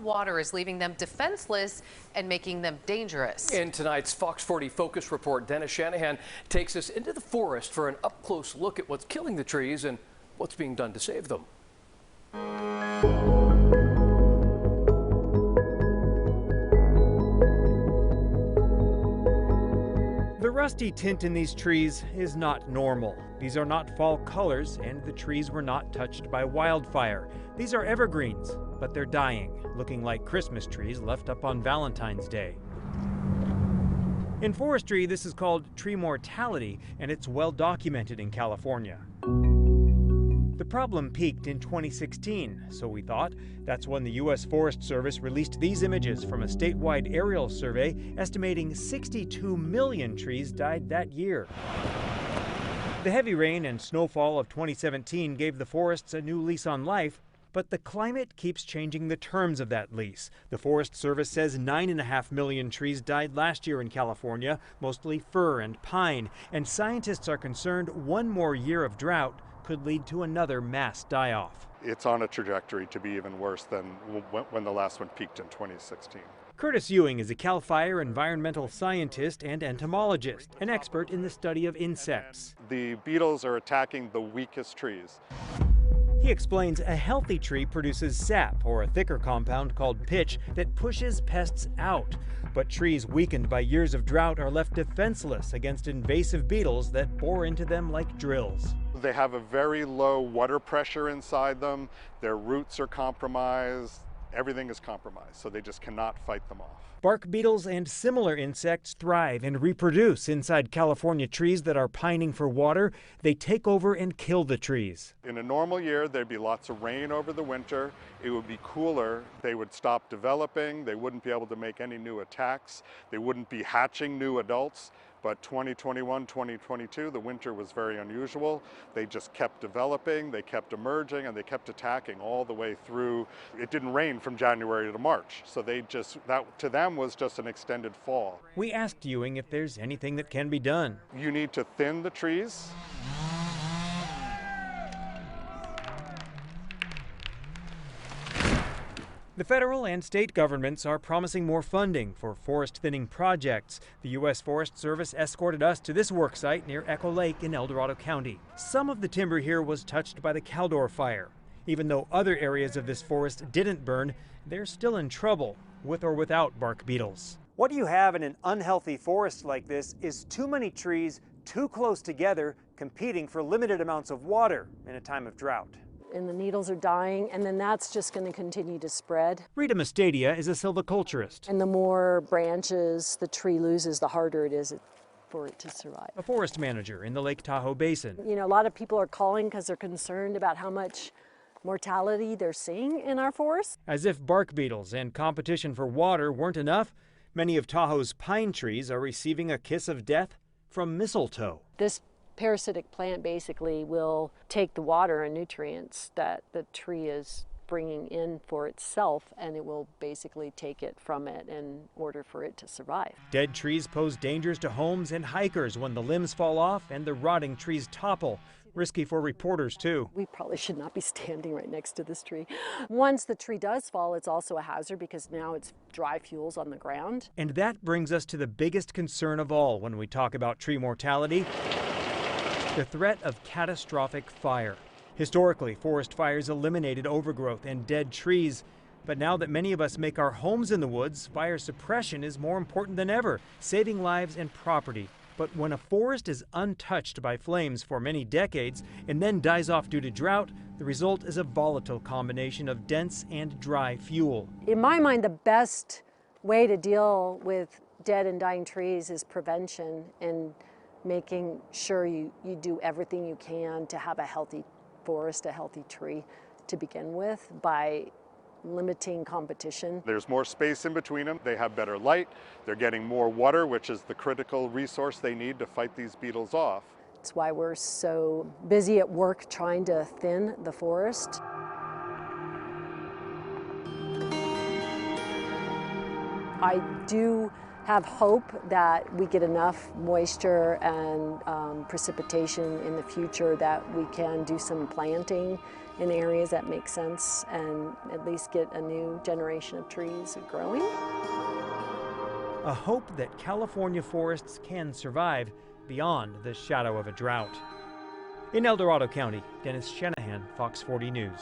water is leaving them defenseless and making them dangerous. In tonight's Fox 40 Focus Report, Dennis Shanahan takes us into the forest for an up-close look at what's killing the trees and what's being done to save them. The rusty tint in these trees is not normal. These are not fall colors, and the trees were not touched by wildfire. These are evergreens, but they're dying, looking like Christmas trees left up on Valentine's Day. In forestry, this is called tree mortality, and it's well documented in California. The problem peaked in 2016, so we thought. That's when the U.S. Forest Service released these images from a statewide aerial survey estimating 62 million trees died that year. The heavy rain and snowfall of 2017 gave the forests a new lease on life, but the climate keeps changing the terms of that lease. The Forest Service says 9.5 million trees died last year in California, mostly fir and pine, and scientists are concerned one more year of drought could lead to another mass die-off. It's on a trajectory to be even worse than when the last one peaked in 2016. Curtis Ewing is a CAL FIRE environmental scientist and entomologist, an expert in the study of insects. The beetles are attacking the weakest trees. He explains a healthy tree produces sap, or a thicker compound called pitch, that pushes pests out. But trees weakened by years of drought are left defenseless against invasive beetles that bore into them like drills. They have a very low water pressure inside them. Their roots are compromised. Everything is compromised, so they just cannot fight them off. Bark beetles and similar insects thrive and reproduce inside California trees that are pining for water. They take over and kill the trees. In a normal year, there'd be lots of rain over the winter. It would be cooler. They would stop developing. They wouldn't be able to make any new attacks. They wouldn't be hatching new adults. But 2021, 2022, the winter was very unusual. They just kept developing, they kept emerging, and they kept attacking all the way through. It didn't rain from January to March, so that to them was just an extended fall. We asked Ewing if there's anything that can be done. You need to thin the trees. The federal and state governments are promising more funding for forest thinning projects. The U.S. Forest Service escorted us to this work site near Echo Lake in El Dorado County. Some of the timber here was touched by the Caldor fire. Even though other areas of this forest didn't burn, they're still in trouble, with or without bark beetles. What you have in an unhealthy forest like this is too many trees too close together competing for limited amounts of water in a time of drought. And the needles are dying, and then that's just going to continue to spread. Rita Mustadia is a silviculturist. And the more branches the tree loses, the harder it is for it to survive. A forest manager in the Lake Tahoe Basin. You know, a lot of people are calling because they're concerned about how much mortality they're seeing in our forests. As if bark beetles and competition for water weren't enough, many of Tahoe's pine trees are receiving a kiss of death from mistletoe. This parasitic plant basically will take the water and nutrients that the tree is bringing in for itself, and it will basically take it from it in order for it to survive. Dead trees pose dangers to homes and hikers when the limbs fall off and the rotting trees topple. Risky for reporters, too. We probably should not be standing right next to this tree. Once the tree does fall, it's also a hazard because now it's dry fuels on the ground. And that brings us to the biggest concern of all when we talk about tree mortality: the threat of catastrophic fire. Historically, forest fires eliminated overgrowth and dead trees. But now that many of us make our homes in the woods, fire suppression is more important than ever, saving lives and property. But when a forest is untouched by flames for many decades and then dies off due to drought, the result is a volatile combination of dense and dry fuel. In my mind, the best way to deal with dead and dying trees is prevention and making sure you do everything you can to have a healthy forest, a healthy tree to begin with, by limiting competition. There's more space in between them. They have better light. They're getting more water, which is the critical resource they need to fight these beetles off. It's why we're so busy at work trying to thin the forest. I do have hope that we get enough moisture and precipitation in the future that we can do some planting in areas that make sense and at least get a new generation of trees growing. A hope that California forests can survive beyond the shadow of a drought. In El Dorado County, Dennis Shanahan, Fox 40 News.